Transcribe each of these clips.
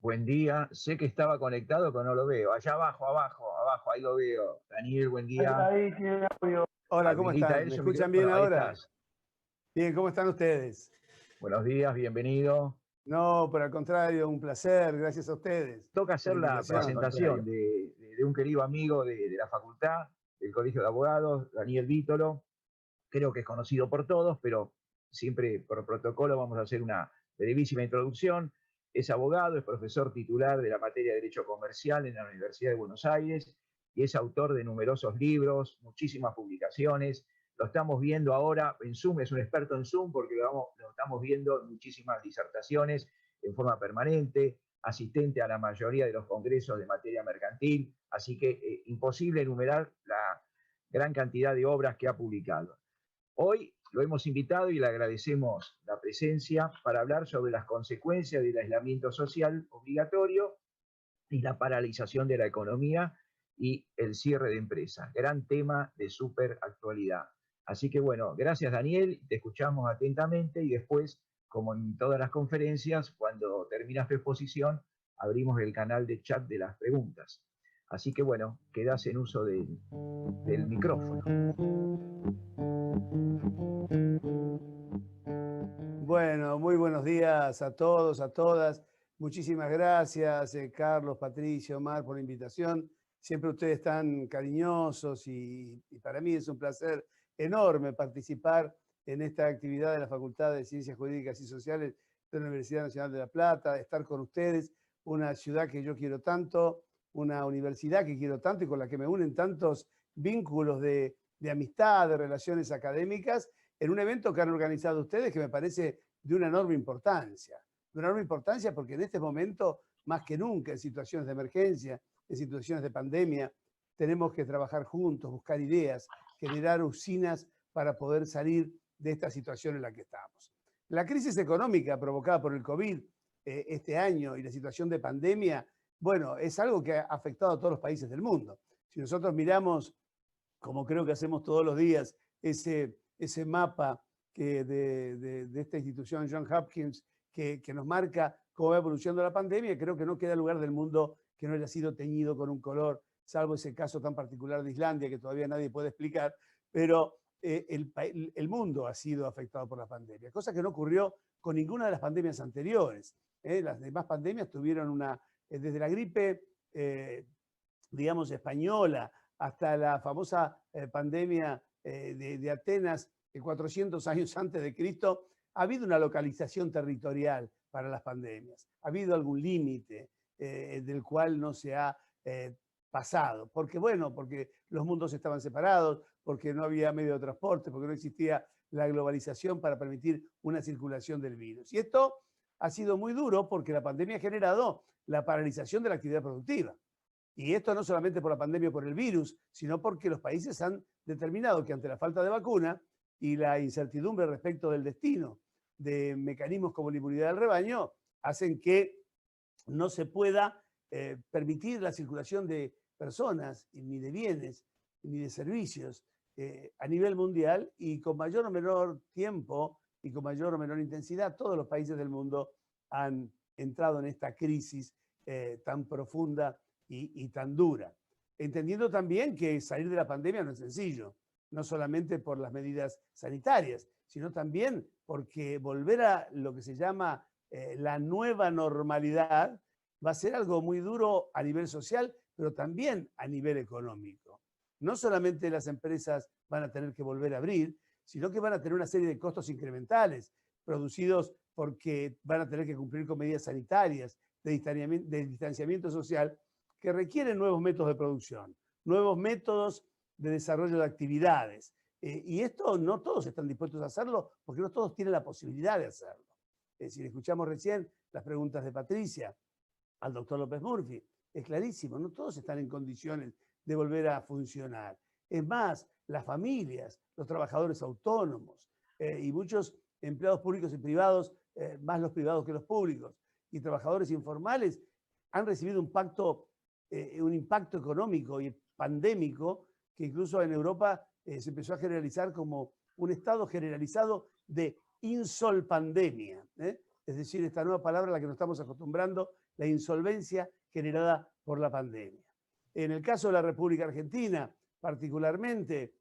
Buen día, sé que estaba conectado, pero no lo veo. Allá abajo, abajo, abajo, ahí lo veo. Daniel, buen día. Ahí tiene audio. Hola, ¿cómo Habilita están? él ¿Me su escuchan bien micrófono, ahí ahora? estás. Bien, ¿cómo están ustedes? Buenos días, bienvenido. No, por el contrario, un placer, gracias a ustedes Toca por hacer la la invitación. presentación de un querido amigo de la facultad, del Colegio de Abogados, Daniel Vítolo. Creo que es conocido por todos, pero siempre por protocolo vamos a hacer una brevísima introducción. Es abogado, es profesor titular de la materia de Derecho Comercial en la Universidad de Buenos Aires y es autor de numerosos libros, muchísimas publicaciones. Lo estamos viendo ahora en Zoom, es un experto en Zoom porque lo estamos viendo en muchísimas disertaciones en forma permanente, asistente a la mayoría de los congresos de materia mercantil, así que imposible enumerar la gran cantidad de obras que ha publicado. Hoy lo hemos invitado y le agradecemos la presencia para hablar sobre las consecuencias del aislamiento social obligatorio y la paralización de la economía y el cierre de empresas. Gran tema de súper actualidad. Así que bueno, gracias Daniel, te escuchamos atentamente y después, como en todas las conferencias, cuando terminas tu exposición, abrimos el canal de chat de las preguntas. Así que bueno, quedás en uso del micrófono. Bueno, muy buenos días a todos, a todas. Muchísimas gracias, Carlos, Patricio, Omar, por la invitación. Siempre ustedes tan cariñosos y para mí es un placer enorme participar en esta actividad de la Facultad de Ciencias Jurídicas y Sociales de la Universidad Nacional de La Plata, estar con ustedes, una ciudad que yo quiero tanto, una universidad que quiero tanto y con la que me unen tantos vínculos de amistad, de relaciones académicas, en un evento que han organizado ustedes que me parece de una enorme importancia. De una enorme importancia porque en este momento, más que nunca, en situaciones de emergencia, en situaciones de pandemia, tenemos que trabajar juntos, buscar ideas, generar usinas para poder salir de esta situación en la que estamos. La crisis económica provocada por el COVID este año y la situación de pandemia, bueno, es algo que ha afectado a todos los países del mundo. Si nosotros miramos, como creo que hacemos todos los días, ese mapa de esta institución Johns Hopkins que nos marca cómo va evolucionando la pandemia, creo que no queda lugar del mundo que no haya sido teñido con un color, salvo ese caso tan particular de Islandia que todavía nadie puede explicar, pero el mundo ha sido afectado por la pandemia, cosa que no ocurrió con ninguna de las pandemias anteriores. Las demás pandemias tuvieron desde la gripe, digamos, española, hasta la famosa pandemia de Atenas, 400 años antes de Cristo, ha habido una localización territorial para las pandemias. Ha habido algún límite del cual no se ha pasado. Porque, bueno, porque los mundos estaban separados, porque no había medio de transporte, porque no existía la globalización para permitir una circulación del virus. Y esto ha sido muy duro porque la pandemia ha generado la paralización de la actividad productiva. Y esto no solamente por la pandemia o por el virus, sino porque los países han determinado que ante la falta de vacuna y la incertidumbre respecto del destino de mecanismos como la inmunidad del rebaño, hacen que no se pueda permitir la circulación de personas, ni de bienes, ni de servicios a nivel mundial, y con mayor o menor tiempo y con mayor o menor intensidad, todos los países del mundo han entrado en esta crisis tan profunda y tan dura. Entendiendo también que salir de la pandemia no es sencillo, no solamente por las medidas sanitarias, sino también porque volver a lo que se llama la nueva normalidad va a ser algo muy duro a nivel social, pero también a nivel económico. No solamente las empresas van a tener que volver a abrir, sino que van a tener una serie de costos incrementales producidos porque van a tener que cumplir con medidas sanitarias, de distanciamiento social, que requieren nuevos métodos de producción, nuevos métodos de desarrollo de actividades. Y esto no todos están dispuestos a hacerlo porque no todos tienen la posibilidad de hacerlo. Es decir, escuchamos recién las preguntas de Patricia al doctor López Murphy. Es clarísimo, no todos están en condiciones de volver a funcionar. Es más, las familias, los trabajadores autónomos y muchos empleados públicos y privados, más los privados que los públicos, y trabajadores informales han recibido un impacto económico y pandémico que incluso en Europa se empezó a generalizar como un estado generalizado de insolpandemia. Es decir, esta nueva palabra a la que nos estamos acostumbrando la insolvencia generada por la pandemia. En el caso de la República Argentina, particularmente,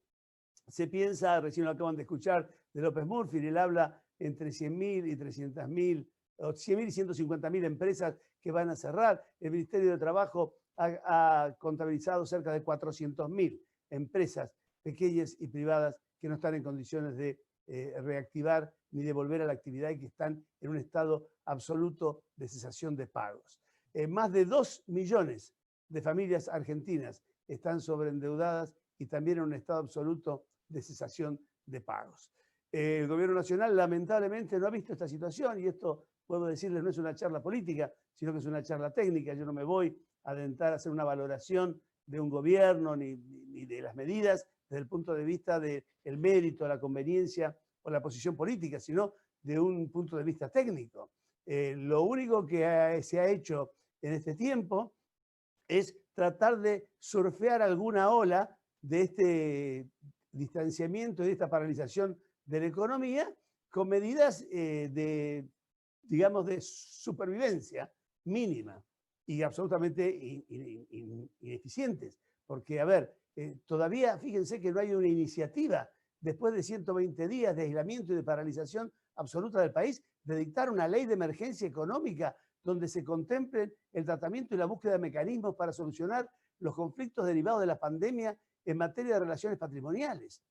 se piensa, recién lo acaban de escuchar, de López Murphy, él habla entre 100.000 y 300.000, o 100.000 y 150.000 empresas que van a cerrar. El Ministerio de Trabajo ha contabilizado cerca de 400.000 empresas pequeñas y privadas que no están en condiciones de reactivar ni de volver a la actividad y que están en un estado absoluto de cesación de pagos. Más de 2 millones de familias argentinas están sobreendeudadas y también en un estado absoluto de cesación de pagos. El gobierno nacional lamentablemente no ha visto esta situación y esto, puedo decirles, no es una charla política, sino que es una charla técnica. Yo no me voy a adentrar a hacer una valoración de un gobierno ni de las medidas desde el punto de vista del mérito, la conveniencia o la posición política, sino de un punto de vista técnico. Lo único que se ha hecho en este tiempo es tratar de surfear alguna ola de este distanciamiento y de esta paralización de la economía con medidas digamos, de supervivencia mínima y absolutamente ineficientes. Porque, a ver, todavía fíjense que no hay una iniciativa después de 120 días de aislamiento y de paralización absoluta del país, de dictar una ley de emergencia económica donde se contemplen el tratamiento y la búsqueda de mecanismos para solucionar los conflictos derivados de la pandemia en materia de relaciones patrimoniales,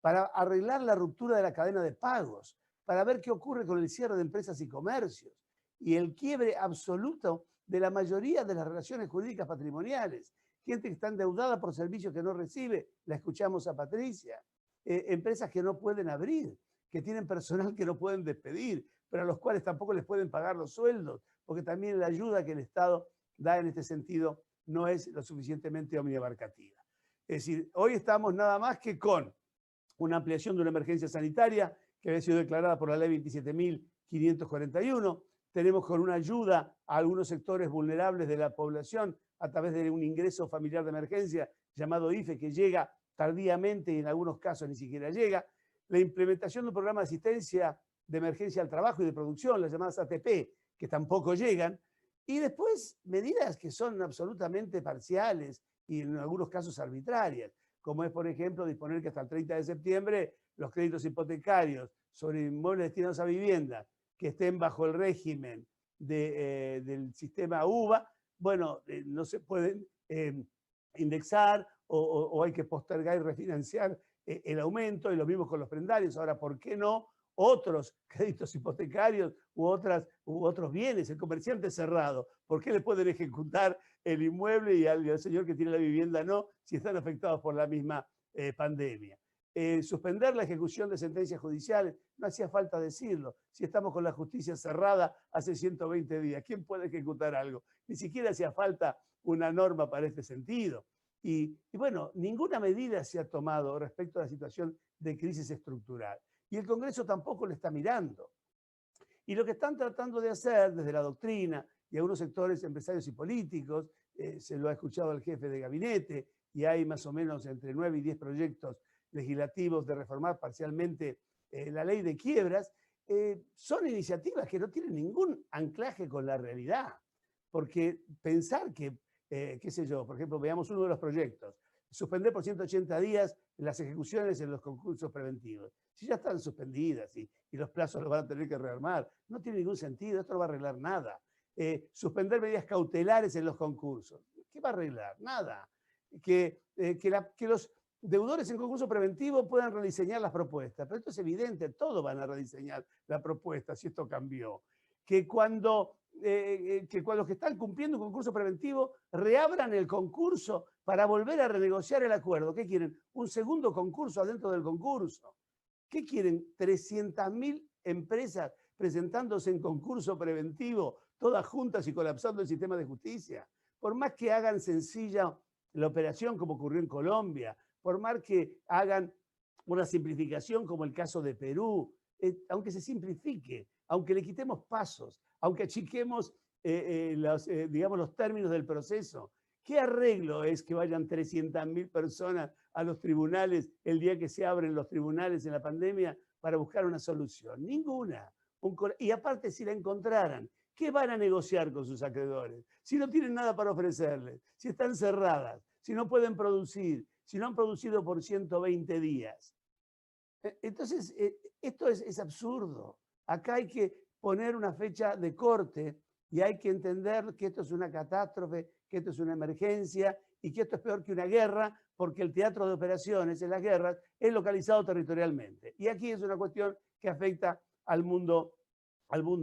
para arreglar la ruptura de la cadena de pagos, para ver qué ocurre con el cierre de empresas y comercios y el quiebre absoluto de la mayoría de las relaciones jurídicas patrimoniales. Gente que está endeudada por servicios que no recibe, la escuchamos a Patricia. Empresas que no pueden abrir, que tienen personal que no pueden despedir, pero a los cuales tampoco les pueden pagar los sueldos, porque también la ayuda que el Estado da en este sentido no es lo suficientemente omniabarcativa. Es decir, hoy estamos nada más que con una ampliación de una emergencia sanitaria que había sido declarada por la ley 27.541. Tenemos con una ayuda a algunos sectores vulnerables de la población a través de un ingreso familiar de emergencia llamado IFE, que llega tardíamente y en algunos casos ni siquiera llega. La implementación de un programa de asistencia de emergencia al trabajo y de producción, las llamadas ATP, que tampoco llegan. Y después medidas que son absolutamente parciales y en algunos casos arbitrarias, como es, por ejemplo, disponer que hasta el 30 de septiembre los créditos hipotecarios sobre inmuebles destinados a vivienda que estén bajo el régimen del sistema UVA, bueno, no se pueden indexar o hay que postergar y refinanciar el aumento, y lo mismo con los prendarios. Ahora, ¿por qué no otros créditos hipotecarios u otros bienes? El comerciante cerrado, ¿por qué le pueden ejecutar el inmueble y al señor que tiene la vivienda no, si están afectados por la misma pandemia? Suspender la ejecución de sentencias judiciales, no hacía falta decirlo. Si estamos con la justicia cerrada hace 120 días, ¿quién puede ejecutar algo? Ni siquiera hacía falta una norma para este sentido. Y bueno, ninguna medida se ha tomado respecto a la situación de crisis estructural. Y el Congreso tampoco le está mirando. Y lo que están tratando de hacer desde la doctrina y algunos sectores empresarios y políticos, se lo ha escuchado al jefe de gabinete, y hay más o menos entre 9 y 10 proyectos legislativos de reformar parcialmente la ley de quiebras, son iniciativas que no tienen ningún anclaje con la realidad. Porque pensar que, qué sé yo, por ejemplo, veamos uno de los proyectos, suspender por 180 días las ejecuciones en los concursos preventivos. Si ya están suspendidas y los plazos los van a tener que rearmar, no tiene ningún sentido, esto no va a arreglar nada. Suspender medidas cautelares en los concursos, ¿qué va a arreglar? Nada. Que los deudores en concurso preventivo puedan rediseñar las propuestas, pero esto es evidente, todos van a rediseñar la propuesta si esto cambió. Que cuando los que están cumpliendo un concurso preventivo reabran el concurso para volver a renegociar el acuerdo. ¿Qué quieren? Un segundo concurso adentro del concurso. ¿Qué quieren? 300.000 empresas presentándose en concurso preventivo, todas juntas y colapsando el sistema de justicia. Por más que hagan sencilla la operación como ocurrió en Colombia, por más que hagan una simplificación como el caso de Perú, aunque se simplifique, aunque le quitemos pasos, aunque achiquemos digamos, los términos del proceso, ¿qué arreglo es que vayan 300.000 personas a los tribunales el día que se abren los tribunales en la pandemia para buscar una solución? Ninguna. Y aparte, si la encontraran, ¿qué van a negociar con sus acreedores? Si no tienen nada para ofrecerles, si están cerradas, si no pueden producir, si no han producido por 120 días. Entonces, esto es absurdo. Acá hay que poner una fecha de corte y hay que entender que esto es una catástrofe, que esto es una emergencia y que esto es peor que una guerra, porque el teatro de operaciones en las guerras es localizado territorialmente. Y aquí es una cuestión que afecta al mundo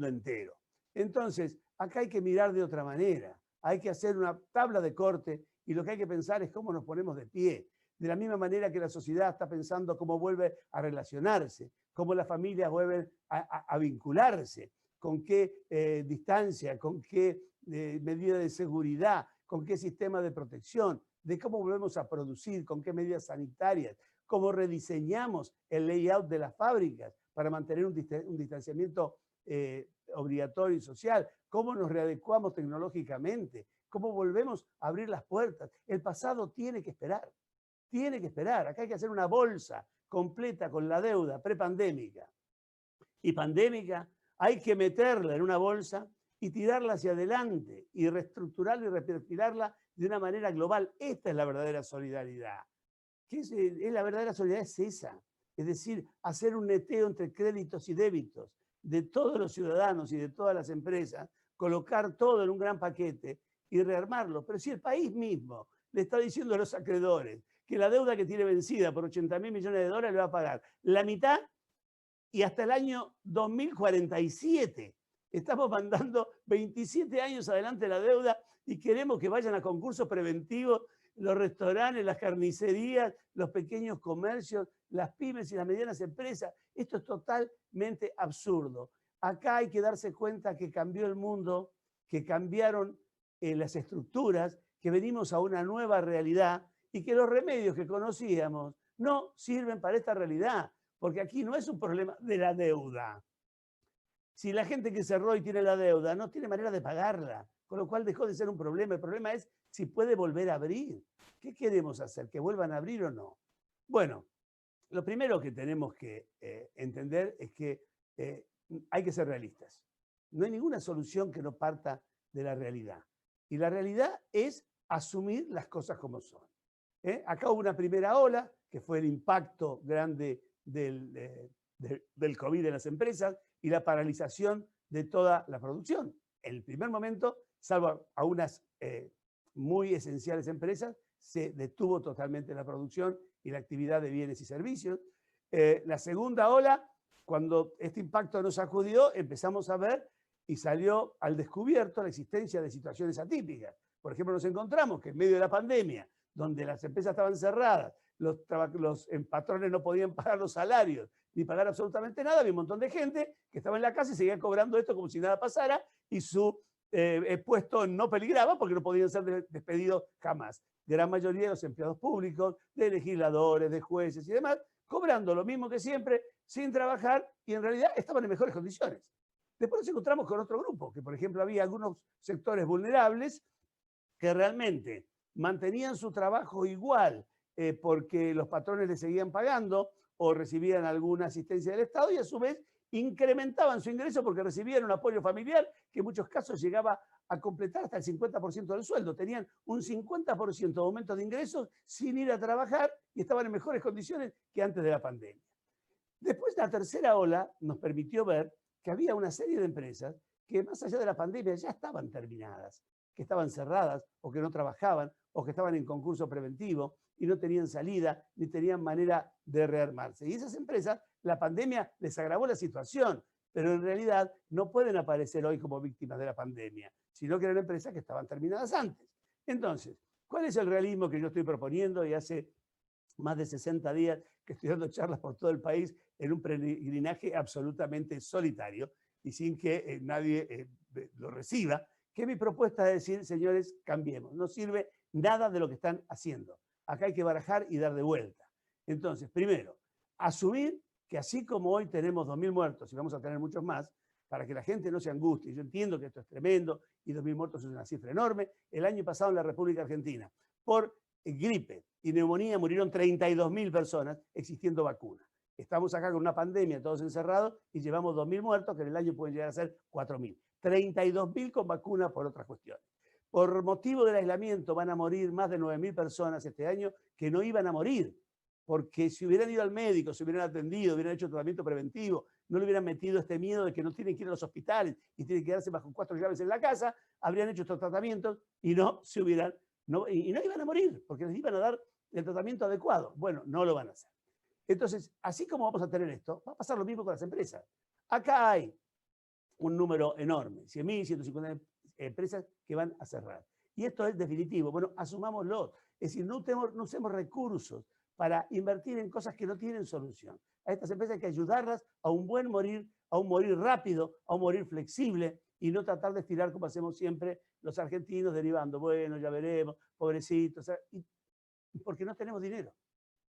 entero. Entonces, acá hay que mirar de otra manera. Hay que hacer una tabla de corte y lo que hay que pensar es cómo nos ponemos de pie. De la misma manera que la sociedad está pensando cómo vuelve a relacionarse, cómo las familias vuelven a vincularse, con qué distancia, con qué medida de seguridad, con qué sistema de protección, de cómo volvemos a producir, con qué medidas sanitarias, cómo rediseñamos el layout de las fábricas para mantener un distanciamiento obligatorio y social, cómo nos readecuamos tecnológicamente, cómo volvemos a abrir las puertas. El pasado tiene que esperar. Tiene que esperar. Acá hay que hacer una bolsa completa con la deuda prepandémica y pandémica. Hay que meterla en una bolsa y tirarla hacia adelante y reestructurarla y reperfilarla de una manera global. Esta es la verdadera solidaridad. La verdadera solidaridad es esa. Es decir, hacer un neteo entre créditos y débitos de todos los ciudadanos y de todas las empresas, colocar todo en un gran paquete y rearmarlo. Pero si el país mismo le está diciendo a los acreedores que la deuda que tiene vencida por 80.000 millones de dólares le va a pagar la mitad y hasta el año 2047. Estamos mandando 27 años adelante la deuda y queremos que vayan a concursos preventivos los restaurantes, las carnicerías, los pequeños comercios, las pymes y las medianas empresas. Esto es totalmente absurdo. Acá hay que darse cuenta que cambió el mundo, que cambiaron las estructuras, que venimos a una nueva realidad y que los remedios que conocíamos no sirven para esta realidad, porque aquí no es un problema de la deuda. Si la gente que cerró y tiene la deuda no tiene manera de pagarla, con lo cual dejó de ser un problema. El problema es si puede volver a abrir. ¿Qué queremos hacer? ¿Que vuelvan a abrir o no? Bueno, lo primero que tenemos que entender es que hay que ser realistas. No hay ninguna solución que no parta de la realidad. Y la realidad es asumir las cosas como son. Acá hubo una primera ola, que fue el impacto grande del COVID en las empresas y la paralización de toda la producción. En el primer momento, salvo a unas muy esenciales empresas, se detuvo totalmente la producción y la actividad de bienes y servicios. La segunda ola, cuando este impacto nos sacudió, empezamos a ver y salió al descubierto la existencia de situaciones atípicas. Por ejemplo, nos encontramos que en medio de la pandemia, donde las empresas estaban cerradas, los patrones no podían pagar los salarios ni pagar absolutamente nada, había un montón de gente que estaba en la casa y seguía cobrando esto como si nada pasara y su puesto no peligraba porque no podían ser despedidos jamás. Gran mayoría de los empleados públicos, de legisladores, de jueces y demás, cobrando lo mismo que siempre, sin trabajar y en realidad estaban en mejores condiciones. Después nos encontramos con otro grupo, que por ejemplo había algunos sectores vulnerables que realmente mantenían su trabajo igual porque los patrones les seguían pagando o recibían alguna asistencia del Estado y a su vez incrementaban su ingreso porque recibían un apoyo familiar que en muchos casos llegaba a completar hasta el 50% del sueldo. Tenían un 50% de aumento de ingresos sin ir a trabajar y estaban en mejores condiciones que antes de la pandemia. Después, la tercera ola nos permitió ver que había una serie de empresas que más allá de la pandemia ya estaban terminadas, que estaban cerradas o que no trabajaban o que estaban en concurso preventivo y no tenían salida ni tenían manera de rearmarse. Y esas empresas, la pandemia les agravó la situación, pero en realidad no pueden aparecer hoy como víctimas de la pandemia, sino que eran empresas que estaban terminadas antes. Entonces, ¿cuál es el realismo que yo estoy proponiendo? Y hace más de 60 días que estoy dando charlas por todo el país en un peregrinaje absolutamente solitario y sin que nadie lo reciba, que mi propuesta es decir, señores, cambiemos. No sirve nada de lo que están haciendo. Acá hay que barajar y dar de vuelta. Entonces, primero, asumir que así como hoy tenemos 2.000 muertos y vamos a tener muchos más, para que la gente no se angustie. Yo entiendo que esto es tremendo y 2.000 muertos es una cifra enorme. El año pasado en la República Argentina, por gripe y neumonía murieron 32.000 personas existiendo vacuna. Estamos acá con una pandemia, todos encerrados, y llevamos 2.000 muertos, que en el año pueden llegar a ser 4.000. 32.000 con vacuna por otras cuestiones. Por motivo del aislamiento van a morir más de 9.000 personas este año que no iban a morir, porque si hubieran ido al médico, se hubieran atendido, hubieran hecho tratamiento preventivo, no le hubieran metido este miedo de que no tienen que ir a los hospitales y tienen que quedarse bajo 4 llaves en la casa, habrían hecho estos tratamientos y no no iban a morir, porque les iban a dar el tratamiento adecuado. Bueno, no lo van a hacer. Entonces, así como vamos a tener esto, va a pasar lo mismo con las empresas. Acá hay un número enorme, 100.000, 150 empresas que van a cerrar. Y esto es definitivo. Bueno, asumámoslo. Es decir, no usemos recursos para invertir en cosas que no tienen solución. A estas empresas hay que ayudarlas a un buen morir, a un morir rápido, a un morir flexible y no tratar de estirar como hacemos siempre los argentinos derivando, bueno, ya veremos, pobrecitos, porque no tenemos dinero,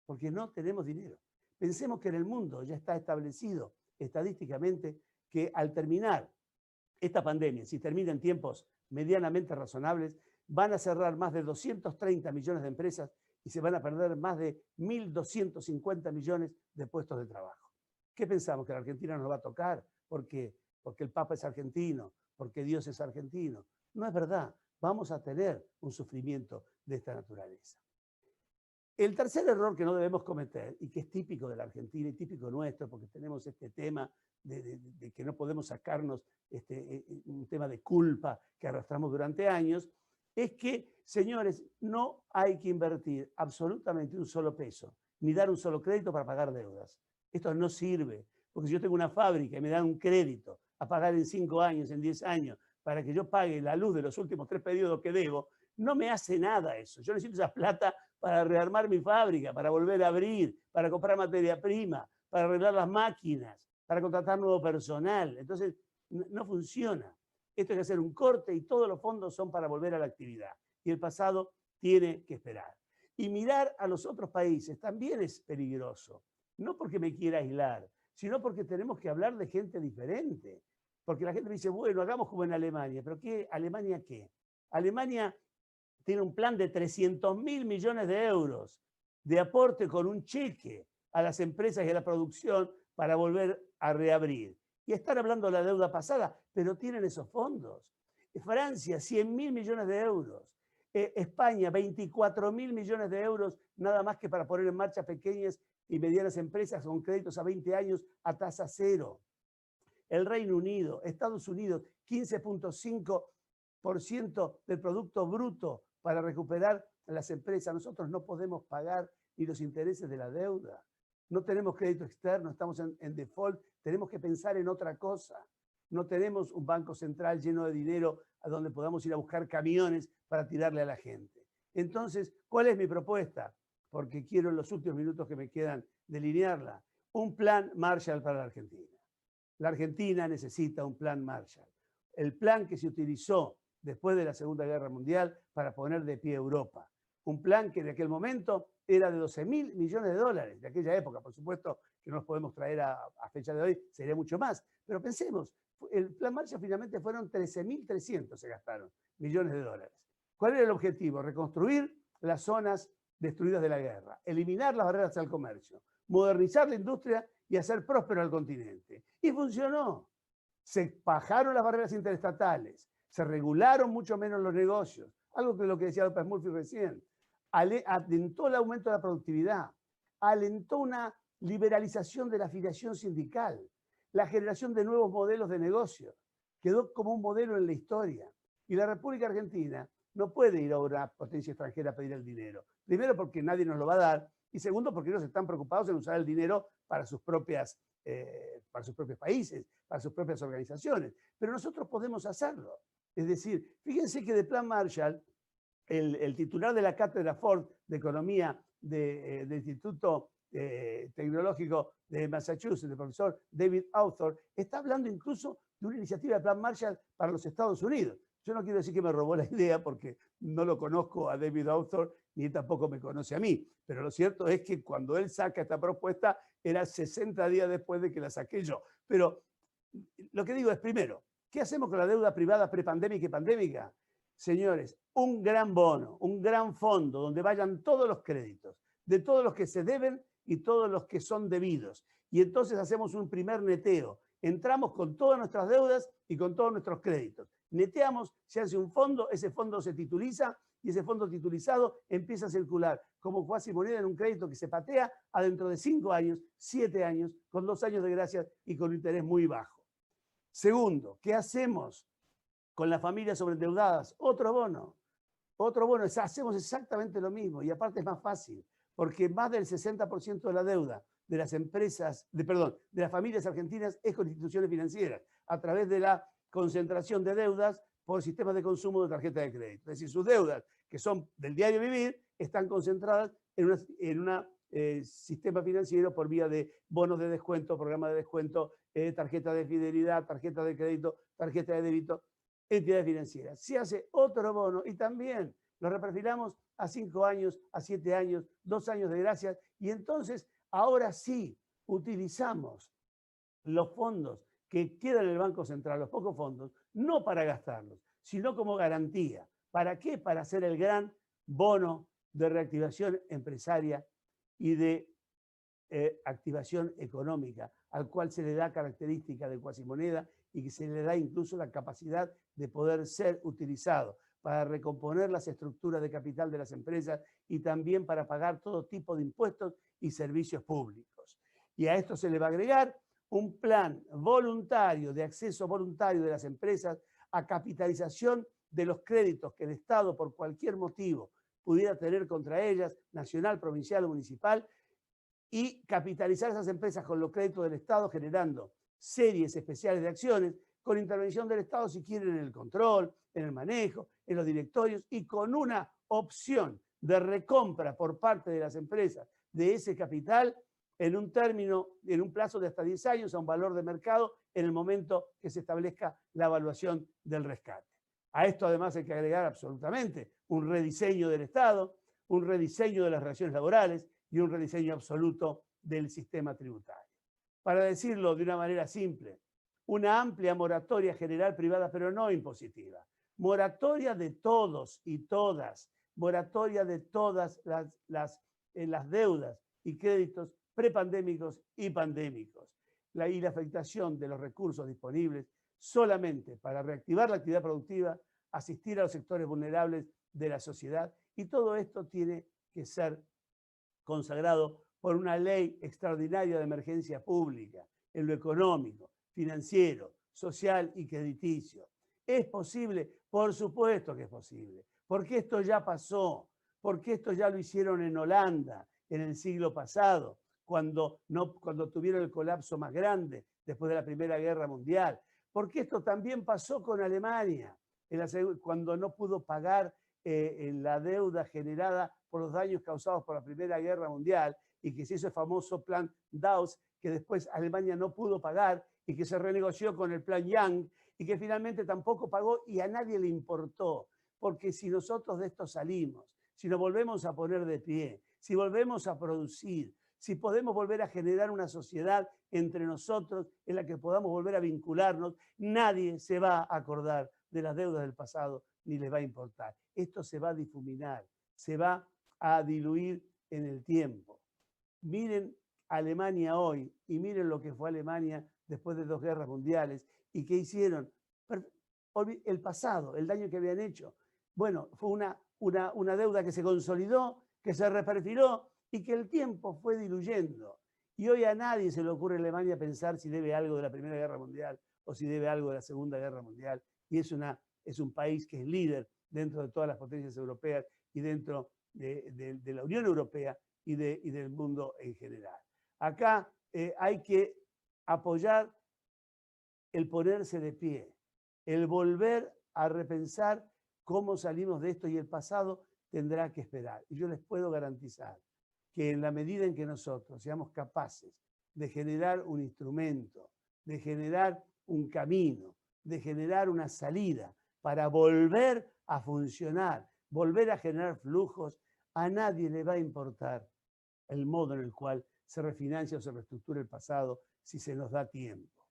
porque no tenemos dinero. Pensemos que en el mundo ya está establecido estadísticamente que al terminar esta pandemia, si termina en tiempos medianamente razonables, van a cerrar más de 230 millones de empresas y se van a perder más de 1.250 millones de puestos de trabajo. ¿Qué pensamos? ¿Que la Argentina nos va a tocar? Porque el Papa es argentino, porque Dios es argentino. No es verdad. Vamos a tener un sufrimiento de esta naturaleza. El tercer error que no debemos cometer, y que es típico de la Argentina y típico nuestro, porque tenemos este tema de que no podemos sacarnos un tema de culpa que arrastramos durante años, es que, señores, no hay que invertir absolutamente un solo peso, ni dar un solo crédito para pagar deudas. Esto no sirve, porque si yo tengo una fábrica y me dan un crédito a pagar en 5 años, en 10 años, para que yo pague la luz de los últimos 3 periodos que debo, no me hace nada eso. Yo necesito esa plata para rearmar mi fábrica, para volver a abrir, para comprar materia prima, para arreglar las máquinas, para contratar nuevo personal. Entonces, no funciona. Esto hay que hacer un corte y todos los fondos son para volver a la actividad. Y el pasado tiene que esperar. Y mirar a los otros países también es peligroso. No porque me quiera aislar, sino porque tenemos que hablar de gente diferente. Porque la gente me dice, bueno, hagamos como en Alemania. ¿Pero qué? ¿Alemania qué? Alemania tiene un plan de 300.000 millones de euros de aporte con un cheque a las empresas y a la producción para volver a reabrir. Y están hablando de la deuda pasada, pero tienen esos fondos. Francia, 100.000 millones de euros. España, 24.000 millones de euros, nada más que para poner en marcha pequeñas y medianas empresas con créditos a 20 años a tasa cero. El Reino Unido, Estados Unidos, 15.5% del Producto Bruto para recuperar las empresas. Nosotros no podemos pagar ni los intereses de la deuda. No tenemos crédito externo, estamos en default, tenemos que pensar en otra cosa. No tenemos un banco central lleno de dinero a donde podamos ir a buscar camiones para tirarle a la gente. Entonces, ¿cuál es mi propuesta? Porque quiero en los últimos minutos que me quedan delinearla. Un plan Marshall para la Argentina. La Argentina necesita un plan Marshall. El plan que se utilizó después de la Segunda Guerra Mundial para poner de pie Europa. Un plan que en aquel momento era de 12.000 millones de dólares, de aquella época, por supuesto que no nos podemos traer a fecha de hoy, sería mucho más. Pero pensemos, el plan Marshall finalmente fueron 13.300 se gastaron millones de dólares. ¿Cuál era el objetivo? Reconstruir las zonas destruidas de la guerra, eliminar las barreras al comercio, modernizar la industria y hacer próspero al continente. Y funcionó. Se bajaron las barreras interestatales, se regularon mucho menos los negocios, algo que lo que decía López Murphy recién, alentó el aumento de la productividad, alentó una liberalización de la afiliación sindical, la generación de nuevos modelos de negocio, quedó como un modelo en la historia. Y la República Argentina no puede ir a una potencia extranjera a pedir el dinero. Primero porque nadie nos lo va a dar y segundo porque ellos están preocupados en usar el dinero para sus propios países, para sus propias organizaciones. Pero nosotros podemos hacerlo. Es decir, fíjense que de Plan Marshall, el titular de la cátedra Ford de Economía del Instituto Tecnológico de Massachusetts, el profesor David Author, está hablando incluso de una iniciativa de Plan Marshall para los Estados Unidos. Yo no quiero decir que me robó la idea porque no lo conozco a David Author ni tampoco me conoce a mí, pero lo cierto es que cuando él saca esta propuesta era 60 días después de que la saqué yo. Pero lo que digo es, primero, ¿qué hacemos con la deuda privada prepandémica y pandémica? Señores, un gran bono, un gran fondo donde vayan todos los créditos, de todos los que se deben y todos los que son debidos. Y entonces hacemos un primer neteo Entramos con todas nuestras deudas y con todos nuestros créditos. Neteamos, se hace un fondo, ese fondo se tituliza y ese fondo titulizado empieza a circular como cuasimoneda en un crédito que se patea a dentro de 5 años, 7 años, con 2 años de gracia y con un interés muy bajo. Segundo, ¿qué hacemos con las familias sobreendeudadas? Otro bono, hacemos exactamente lo mismo y aparte es más fácil, porque más del 60% de la deuda de las empresas, de las familias argentinas es con instituciones financieras, a través de la concentración de deudas por sistemas de consumo de tarjeta de crédito. Es decir, sus deudas, que son del diario vivir, están concentradas en un sistema financiero por vía de bonos de descuento, programa de descuento, tarjeta de fidelidad, tarjeta de crédito, tarjeta de débito, entidades financieras. Se hace otro bono y también lo reperfilamos a 5 años, a 7 años, 2 años de gracia, y entonces ahora sí utilizamos los fondos que quedan en el Banco Central, los pocos fondos, no para gastarlos, sino como garantía. ¿Para qué? Para hacer el gran bono de reactivación empresaria y de activación económica, al cual se le da característica de cuasimoneda y que se le da incluso la capacidad de poder ser utilizado para recomponer las estructuras de capital de las empresas y también para pagar todo tipo de impuestos y servicios públicos. Y a esto se le va a agregar un plan voluntario, de acceso voluntario de las empresas a capitalización de los créditos que el Estado, por cualquier motivo, pudiera tener contra ellas, nacional, provincial o municipal, y capitalizar esas empresas con los créditos del Estado, generando series especiales de acciones con intervención del Estado, si quieren, en el control, en el manejo, en los directorios, y con una opción de recompra por parte de las empresas de ese capital en un plazo de hasta 10 años a un valor de mercado en el momento que se establezca la evaluación del rescate. A esto además hay que agregar absolutamente un rediseño del Estado, un rediseño de las relaciones laborales y un rediseño absoluto del sistema tributario. Para decirlo de una manera simple, una amplia moratoria general privada, pero no impositiva. Moratoria de todos y todas, moratoria de todas las deudas y créditos prepandémicos y pandémicos. Y la afectación de los recursos disponibles solamente para reactivar la actividad productiva, asistir a los sectores vulnerables de la sociedad, y todo esto tiene que ser consagrado por una ley extraordinaria de emergencia pública en lo económico, financiero, social y crediticio. ¿Es posible? Por supuesto que es posible, porque esto ya pasó, porque esto ya lo hicieron en Holanda en el siglo pasado, cuando tuvieron el colapso más grande después de la Primera Guerra Mundial, porque esto también pasó con Alemania, cuando no pudo pagar la deuda generada por los daños causados por la Primera Guerra Mundial, y que se hizo el famoso plan Dawes, que después Alemania no pudo pagar y que se renegoció con el plan Young y que finalmente tampoco pagó y a nadie le importó, porque si nosotros de esto salimos, si nos volvemos a poner de pie, si volvemos a producir, si podemos volver a generar una sociedad entre nosotros en la que podamos volver a vincularnos, nadie se va a acordar de las deudas del pasado ni les va a importar. Esto se va a difuminar, se va a diluir en el tiempo. Miren Alemania hoy y miren lo que fue Alemania después de 2 guerras mundiales y qué hicieron. El pasado, el daño que habían hecho. Bueno, fue una deuda que se consolidó, que se reperfiló y que el tiempo fue diluyendo. Y hoy a nadie se le ocurre en Alemania pensar si debe algo de la Primera Guerra Mundial o si debe algo de la Segunda Guerra Mundial. Y es un país que es líder dentro de todas las potencias europeas y dentro de la Unión Europea y del mundo en general. Acá hay que apoyar el ponerse de pie, el volver a repensar cómo salimos de esto, y el pasado tendrá que esperar. Y yo les puedo garantizar que en la medida en que nosotros seamos capaces de generar un instrumento, de generar un camino, de generar una salida para volver a funcionar, volver a generar flujos, a nadie le va a importar el modo en el cual se refinancia o se reestructura el pasado si se nos da tiempo.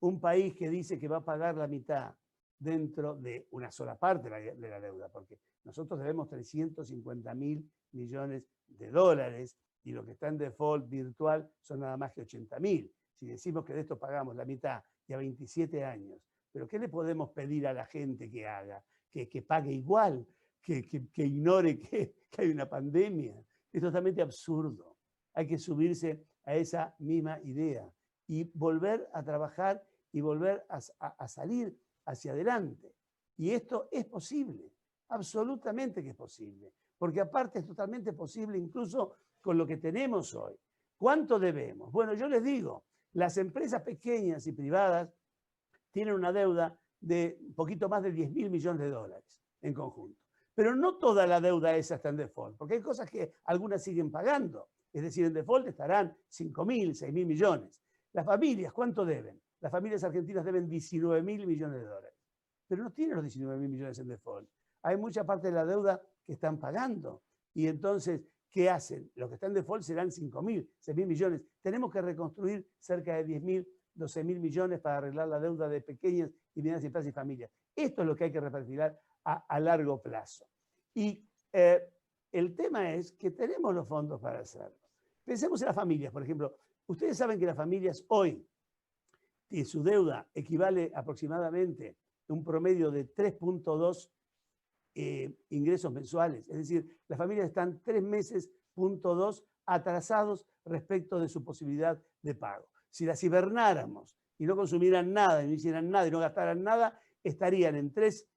Un país que dice que va a pagar la mitad dentro de una sola parte de la deuda, porque nosotros debemos 350.000 millones de dólares y lo que está en default virtual son nada más que 80.000. Si decimos que de esto pagamos la mitad y a 27 años. Pero ¿qué le podemos pedir a la gente que haga? Que pague igual, que ignore que hay una pandemia. Es totalmente absurdo. Hay que subirse a esa misma idea y volver a trabajar y volver a salir hacia adelante. Y esto es posible, absolutamente que es posible, porque aparte es totalmente posible incluso con lo que tenemos hoy. ¿Cuánto debemos? Bueno, yo les digo, las empresas pequeñas y privadas tienen una deuda de un poquito más de 10.000 millones de dólares en conjunto. Pero no toda la deuda esa está en default, porque hay cosas que algunas siguen pagando. Es decir, en default estarán 5.000, 6.000 millones. Las familias, ¿cuánto deben? Las familias argentinas deben 19.000 millones de dólares. Pero no tienen los 19.000 millones en default. Hay mucha parte de la deuda que están pagando. Y entonces, ¿qué hacen? Los que están en default serán 5.000, 6.000 millones. Tenemos que reconstruir cerca de 10.000, 12.000 millones para arreglar la deuda de pequeñas y medianas empresas y familias. Esto es lo que hay que reperfilar a largo plazo. Y el tema es que tenemos los fondos para hacerlo. Pensemos en las familias, por ejemplo. Ustedes saben que las familias hoy, su deuda equivale aproximadamente a un promedio de 3.2 ingresos mensuales. Es decir, las familias están 3 meses, .2 atrasados respecto de su posibilidad de pago. Si las hibernáramos y no consumieran nada, y no hicieran nada y no gastaran nada, estarían en 3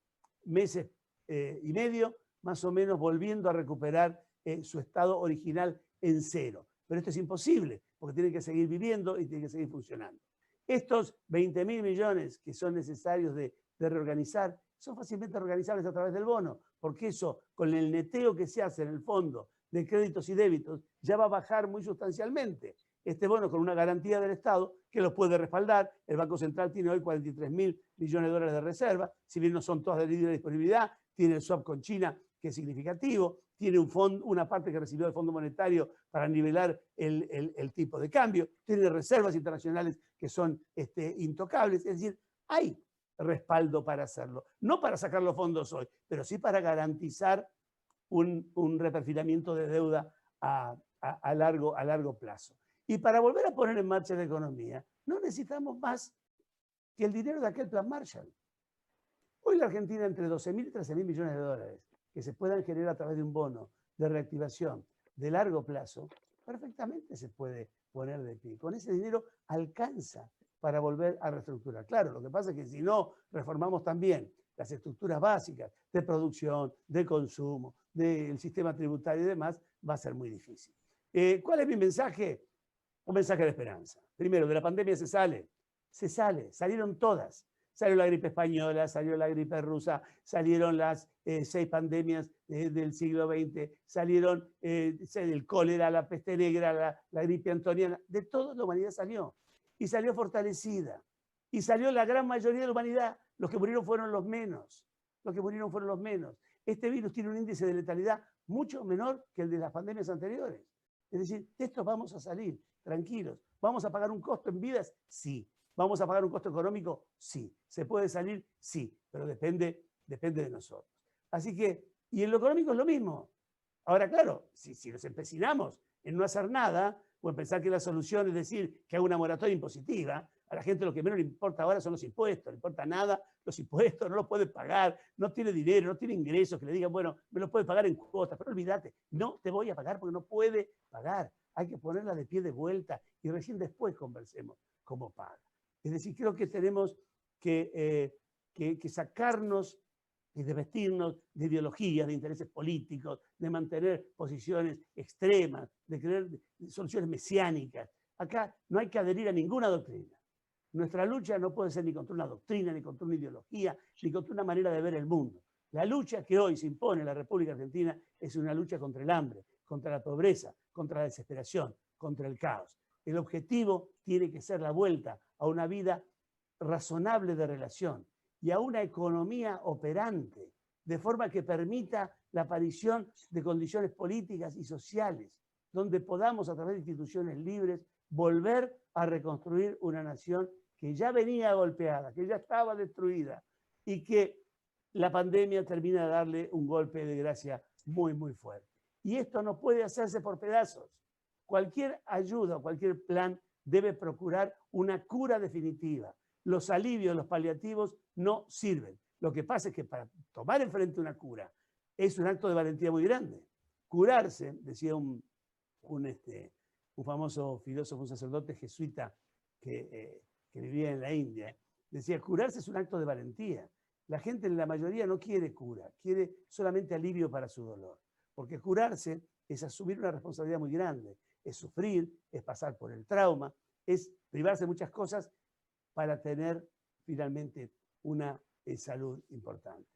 meses y medio, más o menos, volviendo a recuperar su estado original en cero. Pero esto es imposible, porque tienen que seguir viviendo y tienen que seguir funcionando. Estos 20.000 millones que son necesarios de reorganizar son fácilmente organizables a través del bono, porque eso, con el neteo que se hace en el fondo de créditos y débitos, ya va a bajar muy sustancialmente. Este bono con una garantía del Estado que lo puede respaldar. El Banco Central tiene hoy 43.000 millones de dólares de reserva, si bien no son todas de libre disponibilidad, tiene el swap con China, que es significativo, tiene una parte que recibió del Fondo Monetario para nivelar el tipo de cambio, tiene reservas internacionales que son intocables, es decir, hay respaldo para hacerlo. No para sacar los fondos hoy, pero sí para garantizar un reperfilamiento de deuda a largo plazo. Y para volver a poner en marcha la economía, no necesitamos más que el dinero de aquel plan Marshall. Hoy la Argentina, entre 12.000 y 13.000 millones de dólares que se puedan generar a través de un bono de reactivación de largo plazo, perfectamente se puede poner de pie. Con ese dinero alcanza para volver a reestructurar. Claro, lo que pasa es que si no reformamos también las estructuras básicas de producción, de consumo, del sistema tributario y demás, va a ser muy difícil. ¿Cuál es mi mensaje? Un mensaje de esperanza. Primero, de la pandemia se sale, salieron todas. Salió la gripe española, salió la gripe rusa, salieron las 6 pandemias del siglo XX, salieron el cólera, la peste negra, la gripe antoniana, de toda la humanidad salió. Y salió fortalecida. Y salió la gran mayoría de la humanidad. Los que murieron fueron los menos. Este virus tiene un índice de letalidad mucho menor que el de las pandemias anteriores. Es decir, de esto vamos a salir, tranquilos. ¿Vamos a pagar un costo en vidas? Sí. ¿Vamos a pagar un costo económico? Sí. ¿Se puede salir? Sí. Pero depende de nosotros. Así que, y en lo económico es lo mismo. Ahora, claro, si nos empecinamos en no hacer nada, o en pensar que la solución es decir que haga una moratoria impositiva, a la gente lo que menos le importa ahora son los impuestos, no le importa nada los impuestos, no los puede pagar, no tiene dinero, no tiene ingresos, que le digan, bueno, me los puede pagar en cuotas, pero olvídate, no te voy a pagar porque no puede pagar. Hay que ponerla de pie de vuelta y recién después conversemos cómo paga. Es decir, creo que tenemos que sacarnos y de vestirnos de ideologías, de intereses políticos, de mantener posiciones extremas, de creer soluciones mesiánicas. Acá no hay que adherir a ninguna doctrina. Nuestra lucha no puede ser ni contra una doctrina, ni contra una ideología, ni contra una manera de ver el mundo. La lucha que hoy se impone en la República Argentina es una lucha contra el hambre, contra la pobreza, contra la desesperación, contra el caos. El objetivo tiene que ser la vuelta a una vida razonable de relación y a una economía operante, de forma que permita la aparición de condiciones políticas y sociales, donde podamos, a través de instituciones libres, volver a reconstruir una nación que ya venía golpeada, que ya estaba destruida, y que la pandemia termina de darle un golpe de gracia muy, muy fuerte. Y esto no puede hacerse por pedazos. Cualquier ayuda, cualquier plan debe procurar una cura definitiva. Los alivios, los paliativos no sirven. Lo que pasa es que para tomar enfrente una cura es un acto de valentía muy grande. Curarse, decía un famoso filósofo, un sacerdote jesuita que vivía en la India, decía, curarse es un acto de valentía. La gente, en la mayoría, no quiere cura, quiere solamente alivio para su dolor. Porque curarse es asumir una responsabilidad muy grande, es sufrir, es pasar por el trauma, es privarse de muchas cosas para tener finalmente una salud importante.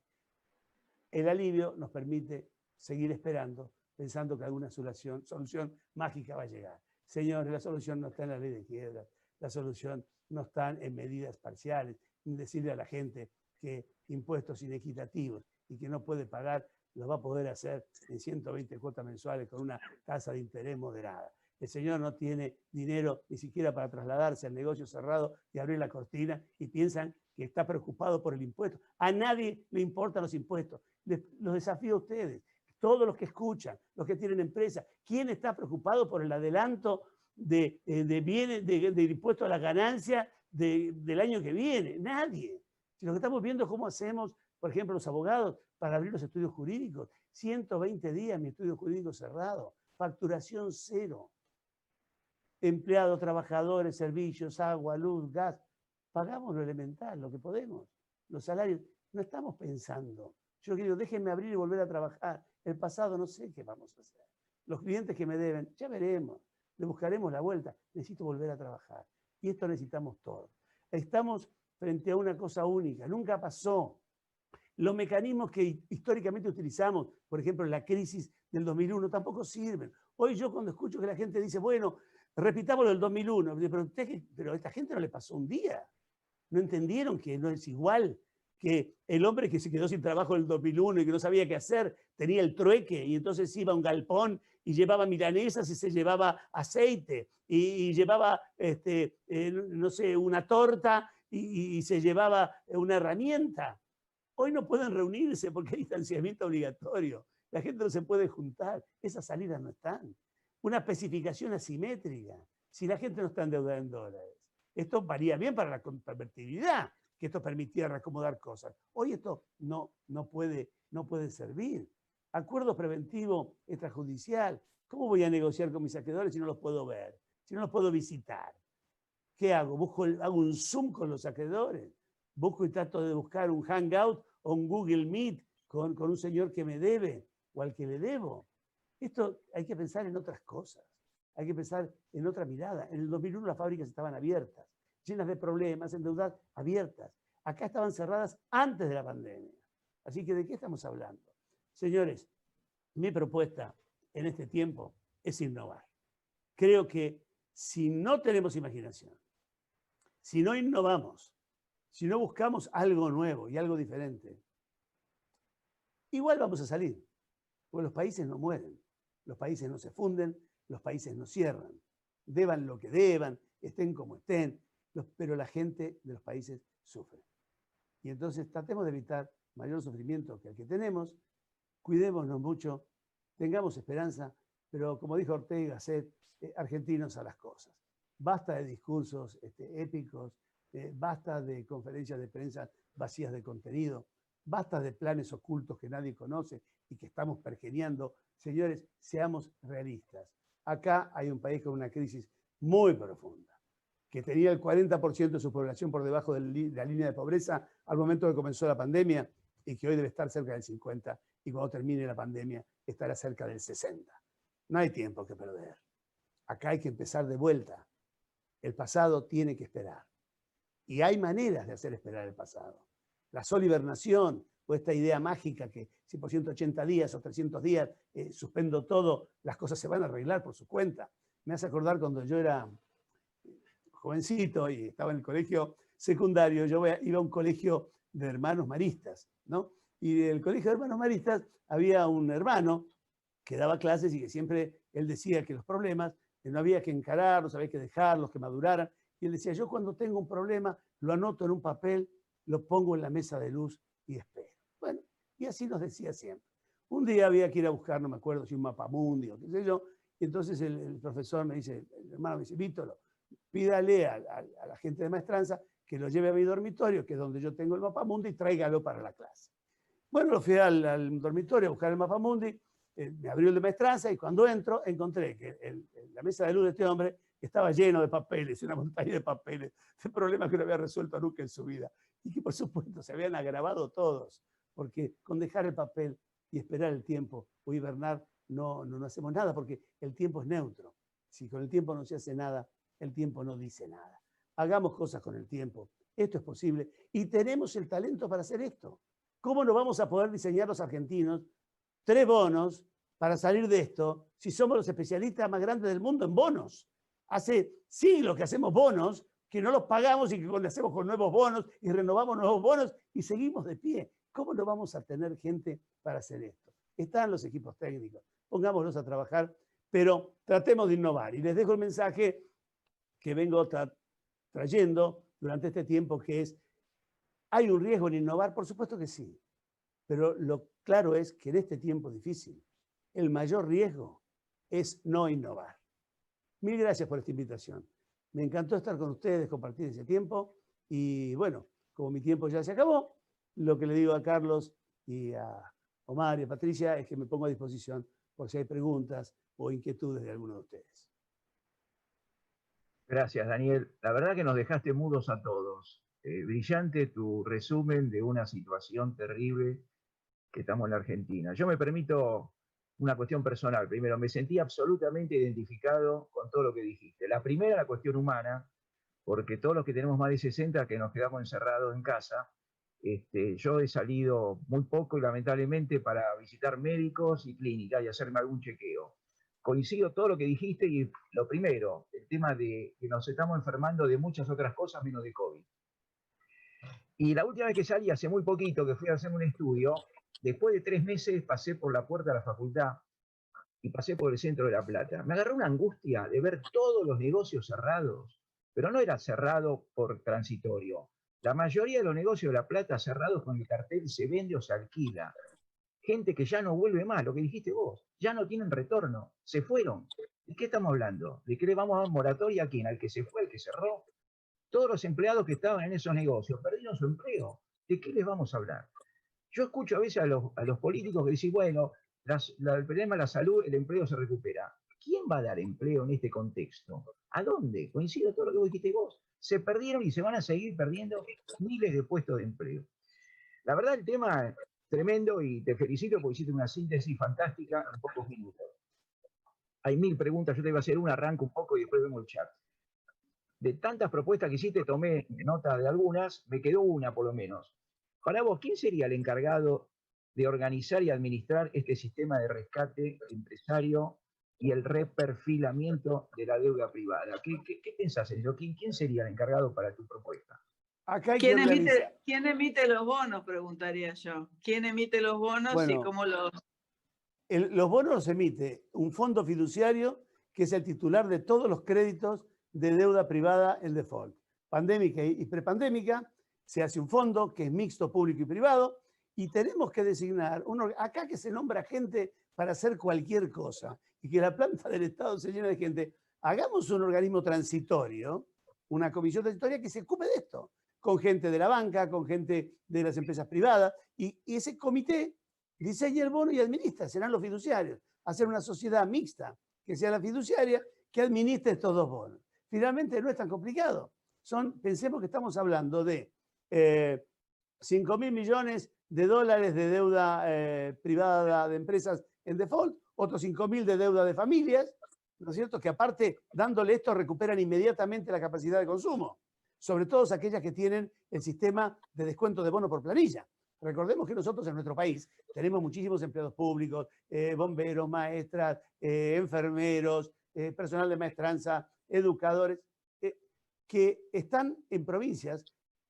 El alivio nos permite seguir esperando, pensando que alguna solución mágica va a llegar. Señores, la solución no está en la ley de quiebras, la solución no está en medidas parciales, en decirle a la gente que impuestos inequitativos y que no puede pagar, los va a poder hacer en 120 cuotas mensuales con una tasa de interés moderada. El señor no tiene dinero ni siquiera para trasladarse al negocio cerrado y abrir la cortina y piensan que está preocupado por el impuesto. A nadie le importan los impuestos. Los desafío a ustedes, todos los que escuchan, los que tienen empresas. ¿Quién está preocupado por el adelanto de bienes, de impuesto a la ganancia del año que viene? Nadie. Si lo que estamos viendo es cómo hacemos, por ejemplo, los abogados para abrir los estudios jurídicos. 120 días mi estudio jurídico cerrado, facturación cero. Empleados, trabajadores, servicios, agua, luz, gas. Pagamos lo elemental, lo que podemos. Los salarios. No estamos pensando. Yo quiero, déjenme abrir y volver a trabajar. El pasado no sé qué vamos a hacer. Los clientes que me deben, ya veremos. Le buscaremos la vuelta. Necesito volver a trabajar. Y esto necesitamos todos. Estamos frente a una cosa única. Nunca pasó. Los mecanismos que históricamente utilizamos, por ejemplo, en la crisis del 2001, tampoco sirven. Hoy yo cuando escucho que la gente dice, bueno, repitamos lo del 2001, pero a esta gente no le pasó un día. No entendieron que no es igual, que el hombre que se quedó sin trabajo en el 2001 y que no sabía qué hacer, tenía el trueque y entonces iba a un galpón y llevaba milanesas y se llevaba aceite y llevaba, no sé, una torta y se llevaba una herramienta. Hoy no pueden reunirse porque hay distanciamiento obligatorio. La gente no se puede juntar. Esas salidas no están. Una especificación asimétrica. Si la gente no está endeudada en dólares. Esto varía bien para la convertibilidad, que esto permitía reacomodar cosas. Hoy esto no puede servir. Acuerdo preventivo extrajudicial. ¿Cómo voy a negociar con mis acreedores si no los puedo ver? Si no los puedo visitar. ¿Qué hago? Hago un Zoom con los acreedores. Busco y trato de buscar un Hangout o un Google Meet con un señor que me debe o al que le debo. Esto hay que pensar en otras cosas. Hay que pensar en otra mirada. En el 2001 las fábricas estaban abiertas, llenas de problemas, endeudadas, abiertas. Acá estaban cerradas antes de la pandemia. Así que, ¿de qué estamos hablando? Señores, mi propuesta en este tiempo es innovar. Creo que si no tenemos imaginación, si no innovamos, si no buscamos algo nuevo y algo diferente, igual vamos a salir, porque los países no mueren, los países no se funden, los países no cierran, deban lo que deban, estén como estén, pero la gente de los países sufre. Y entonces tratemos de evitar mayor sufrimiento que el que tenemos, cuidémonos mucho, tengamos esperanza, pero como dijo Ortega y Gasset, argentinos a las cosas. Basta de discursos épicos, basta de conferencias de prensa vacías de contenido, basta de planes ocultos que nadie conoce y que estamos pergeñando. Señores, seamos realistas. Acá hay un país con una crisis muy profunda, que tenía el 40% de su población por debajo de la línea de pobreza al momento que comenzó la pandemia y que hoy debe estar cerca del 50% y cuando termine la pandemia estará cerca del 60%. No hay tiempo que perder. Acá hay que empezar de vuelta. El pasado tiene que esperar. Y hay maneras de hacer esperar el pasado. La solibernación, o esta idea mágica que si por 180 días o 300 días suspendo todo, las cosas se van a arreglar por su cuenta. Me hace acordar cuando yo era jovencito y estaba en el colegio secundario, yo iba a un colegio de hermanos maristas, ¿no? Y del colegio de hermanos maristas había un hermano que daba clases y que siempre él decía que los problemas no había que encararlos, había que dejarlos, que maduraran. Y él decía, yo cuando tengo un problema lo anoto en un papel, lo pongo en la mesa de luz y espero. Bueno, y así nos decía siempre. Un día había que ir a buscar, no me acuerdo si un mapamundi o qué sé yo, y entonces el profesor me dice, el hermano me dice, Víctor, pídale a la gente de maestranza que lo lleve a mi dormitorio, que es donde yo tengo el mapamundi, y tráigalo para la clase. Bueno, lo fui al dormitorio a buscar el mapamundi, me abrió el de maestranza y cuando entro encontré que la mesa de luz de este hombre estaba lleno de papeles, una montaña de papeles, de problemas que no había resuelto nunca en su vida. Y que por supuesto se habían agravado todos, porque con dejar el papel y esperar el tiempo o hibernar no hacemos nada, porque el tiempo es neutro. Si con el tiempo no se hace nada, el tiempo no dice nada. Hagamos cosas con el tiempo. Esto es posible y tenemos el talento para hacer esto. ¿Cómo no vamos a poder diseñar los argentinos 3 bonos para salir de esto si somos los especialistas más grandes del mundo en bonos? Hace siglos que hacemos bonos, que no los pagamos y que lo hacemos con nuevos bonos y renovamos nuevos bonos y seguimos de pie. ¿Cómo no vamos a tener gente para hacer esto? Están los equipos técnicos, pongámoslos a trabajar, pero tratemos de innovar. Y les dejo el mensaje que vengo trayendo durante este tiempo, que es, ¿hay un riesgo en innovar? Por supuesto que sí, pero lo claro es que en este tiempo difícil, el mayor riesgo es no innovar. Mil gracias por esta invitación. Me encantó estar con ustedes, compartir ese tiempo, y bueno, como mi tiempo ya se acabó, lo que le digo a Carlos y a Omar y a Patricia es que me pongo a disposición por si hay preguntas o inquietudes de alguno de ustedes. Gracias, Daniel. La verdad que nos dejaste mudos a todos. Brillante tu resumen de una situación terrible que estamos en la Argentina. Yo me permito una cuestión personal. Primero, me sentí absolutamente identificado con todo lo que dijiste. La primera, la cuestión humana, porque todos los que tenemos más de 60 que nos quedamos encerrados en casa, yo he salido muy poco y lamentablemente para visitar médicos y clínicas y hacerme algún chequeo. Coincido todo lo que dijiste y lo primero, el tema de que nos estamos enfermando de muchas otras cosas menos de COVID. Y la última vez que salí, hace muy poquito, que fui a hacer un estudio, después de 3 meses pasé por la puerta de la facultad y pasé por el centro de La Plata. Me agarró una angustia de ver todos los negocios cerrados, pero no era cerrado por transitorio. La mayoría de los negocios de La Plata cerrados con el cartel se vende o se alquila. Gente que ya no vuelve más, lo que dijiste vos, ya no tienen retorno, se fueron. ¿De qué estamos hablando? ¿De qué le vamos a dar moratoria a quién? ¿Al que se fue, al que cerró? Todos los empleados que estaban en esos negocios perdieron su empleo. ¿De qué les vamos a hablar? Yo escucho a veces a los políticos que dicen, bueno, el problema de la salud, el empleo se recupera. ¿Quién va a dar empleo en este contexto? ¿A dónde? Coincido todo lo que vos dijiste vos. Se perdieron y se van a seguir perdiendo miles de puestos de empleo. La verdad, el tema es tremendo y te felicito porque hiciste una síntesis fantástica en pocos minutos. Hay 1000 preguntas, yo te iba a hacer una, arranco un poco y después vemos el chat. De tantas propuestas que hiciste, tomé nota de algunas, me quedó una por lo menos. Para vos, ¿quién sería el encargado de organizar y administrar este sistema de rescate empresario y el reperfilamiento de la deuda privada? ¿Qué pensás en eso? ¿Quién sería el encargado para tu propuesta? Acá hay que organizar. ¿Quién emite los bonos? Preguntaría yo. ¿Quién emite los bonos y cómo los...? Los bonos los emite un fondo fiduciario que es el titular de todos los créditos de deuda privada en default. Pandémica y prepandémica, se hace un fondo que es mixto, público y privado, y tenemos que designar, acá que se nombra gente para hacer cualquier cosa, y que la planta del Estado se llena de gente, hagamos un organismo transitorio, una comisión transitoria que se ocupe de esto, con gente de la banca, con gente de las empresas privadas, y ese comité diseña el bono y administra, serán los fiduciarios. Hacer una sociedad mixta, que sea la fiduciaria, que administre estos 2 bonos. Finalmente no es tan complicado. Pensemos que estamos hablando de 5.000 millones de dólares de deuda privada de empresas en default, otros 5.000 de deuda de familias, ¿no es cierto? Que aparte, dándole esto, recuperan inmediatamente la capacidad de consumo, sobre todo aquellas que tienen el sistema de descuento de bono por planilla. Recordemos que nosotros en nuestro país tenemos muchísimos empleados públicos, bomberos, maestras, enfermeros, personal de maestranza, educadores, que están en provincias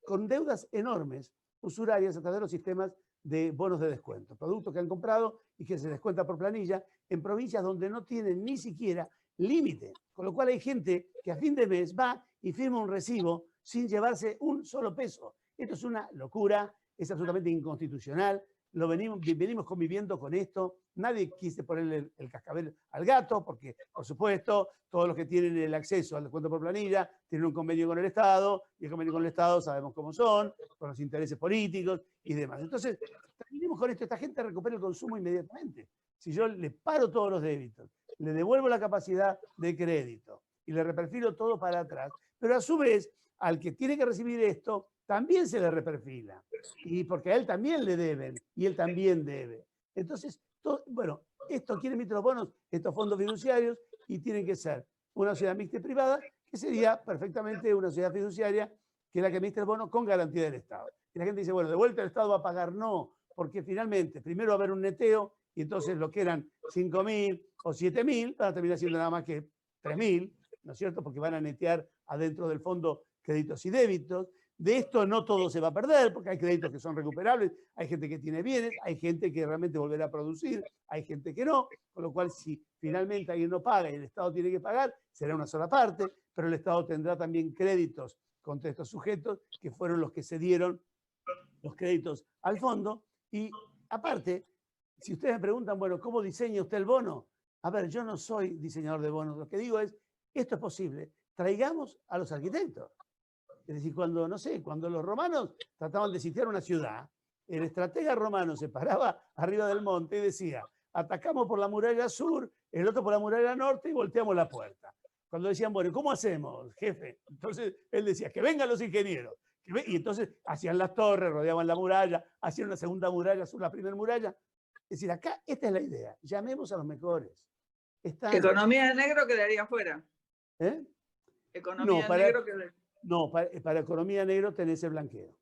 con deudas enormes, usurarias, a través de los sistemas de bonos de descuento. Productos que han comprado y que se descuenta por planilla en provincias donde no tienen ni siquiera límite. Con lo cual hay gente que a fin de mes va y firma un recibo sin llevarse un solo peso. Esto es una locura, es absolutamente inconstitucional. venimos conviviendo con esto. Nadie quise ponerle el cascabel al gato, porque, por supuesto, todos los que tienen el acceso al descuento por planilla tienen un convenio con el Estado, y el convenio con el Estado sabemos cómo son, con los intereses políticos y demás. Entonces, terminemos con esto. Esta gente recupera el consumo inmediatamente. Si yo le paro todos los débitos, le devuelvo la capacidad de crédito y le reperfilo todo para atrás, pero a su vez, al que tiene que recibir esto, también se le reperfila. Y porque a él también le deben, y él también debe. Entonces, bueno, esto quiere emitir los bonos, estos fondos fiduciarios, y tienen que ser una sociedad mixta y privada, que sería perfectamente una sociedad fiduciaria, que es la que emite el bono con garantía del Estado. Y la gente dice, bueno, de vuelta el Estado va a pagar. No, porque finalmente, primero va a haber un neteo, y entonces lo que eran 5.000 o 7.000 van a terminar siendo nada más que 3.000, ¿no es cierto? Porque van a netear adentro del fondo créditos y débitos. De esto no todo se va a perder, porque hay créditos que son recuperables, hay gente que tiene bienes, hay gente que realmente volverá a producir, hay gente que no, con lo cual si finalmente alguien no paga y el Estado tiene que pagar, será una sola parte, pero el Estado tendrá también créditos contra estos sujetos, que fueron los que se dieron los créditos al fondo. Y aparte, si ustedes me preguntan, bueno, ¿cómo diseña usted el bono? A ver, yo no soy diseñador de bonos, lo que digo es, esto es posible, traigamos a los arquitectos. Es decir, cuando, no sé, cuando los romanos trataban de sitiar una ciudad, el estratega romano se paraba arriba del monte y decía, atacamos por la muralla sur, el otro por la muralla norte y volteamos la puerta. Cuando decían, bueno, ¿cómo hacemos, jefe? Entonces él decía, que vengan los ingenieros. Y entonces hacían las torres, rodeaban la muralla, hacían una segunda muralla sobre la primera muralla. Es decir, acá esta es la idea, llamemos a los mejores. Economía de negro quedaría fuera. ¿Eh? Economía de negro quedaría. No, para economía negro tenés el blanqueo.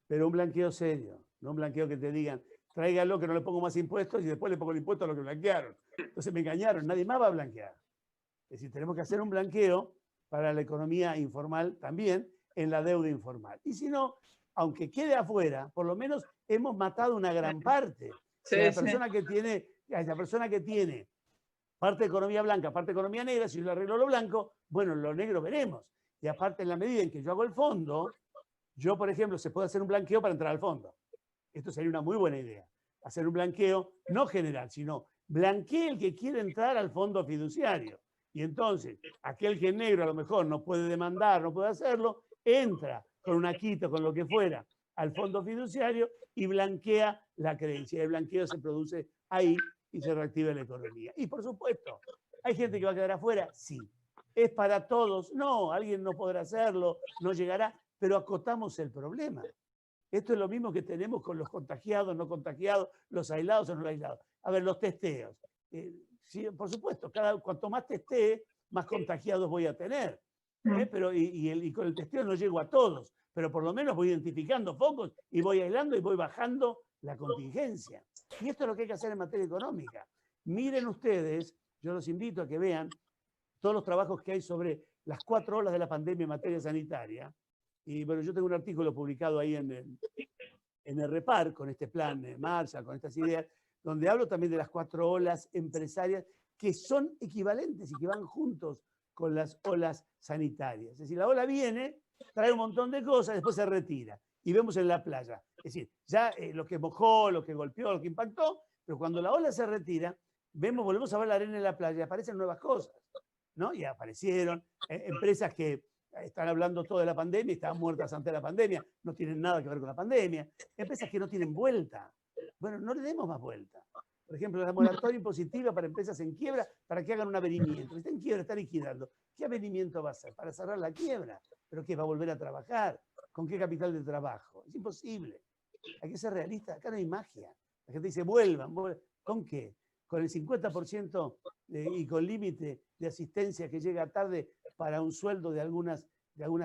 Pero un blanqueo serio, no un blanqueo que te digan, tráigalo que no le pongo más impuestos y después le pongo el impuesto a lo que blanquearon. Entonces me engañaron, nadie más va a blanquear. Es decir, tenemos que hacer un blanqueo para la economía informal también, en la deuda informal. Y si no, aunque quede afuera, por lo menos hemos matado una gran parte. Sí, la persona que tiene, esa persona que tiene parte de economía blanca, parte de economía negra, si yo le arreglo lo blanco, bueno, lo negro veremos. Y aparte, en la medida en que yo hago el fondo, yo, por ejemplo, se puede hacer un blanqueo para entrar al fondo. Esto sería una muy buena idea. Hacer un blanqueo no general, sino blanquee el que quiere entrar al fondo fiduciario. Y entonces, aquel que es negro a lo mejor no puede demandar, no puede hacerlo, entra con una quita, con lo que fuera, al fondo fiduciario y blanquea la creencia. El blanqueo se produce ahí y se reactiva la economía. Y por supuesto, ¿hay gente que va a quedar afuera? Sí. ¿Es para todos? No, alguien no podrá hacerlo, no llegará, pero acotamos el problema. Esto es lo mismo que tenemos con los contagiados, no contagiados, los aislados o no aislados. A ver, los testeos. Sí, por supuesto, cuanto más testee, más contagiados voy a tener. Pero, y con el testeo no llego a todos, pero por lo menos voy identificando focos y voy aislando y voy bajando la contingencia. Y esto es lo que hay que hacer en materia económica. Miren ustedes, yo los invito a que vean todos los trabajos que hay sobre las 4 olas de la pandemia en materia sanitaria. Y bueno, yo tengo un artículo publicado ahí en el REPAR, con este plan Marshall, con estas ideas, donde hablo también de las 4 olas empresarias que son equivalentes y que van juntos con las olas sanitarias. Es decir, la ola viene, trae un montón de cosas, después se retira. Y vemos en la playa. Es decir, ya lo que mojó, lo que golpeó, lo que impactó, pero cuando la ola se retira, volvemos a ver la arena en la playa y aparecen nuevas cosas, ¿no? Y aparecieron empresas que están hablando todo de la pandemia y estaban muertas antes de la pandemia, no tienen nada que ver con la pandemia. Empresas que no tienen vuelta. Bueno, no le demos más vuelta. Por ejemplo, la moratoria impositiva para empresas en quiebra para que hagan un avenimiento. Si está en quiebra, está liquidando. ¿Qué avenimiento va a hacer? Para cerrar la quiebra. ¿Pero qué? ¿Va a volver a trabajar? ¿Con qué capital de trabajo? Es imposible. Hay que ser realista. Acá no hay magia. La gente dice, vuelvan. ¿Con qué? Con el 50% y con límite de asistencia que llega tarde para un sueldo de algunas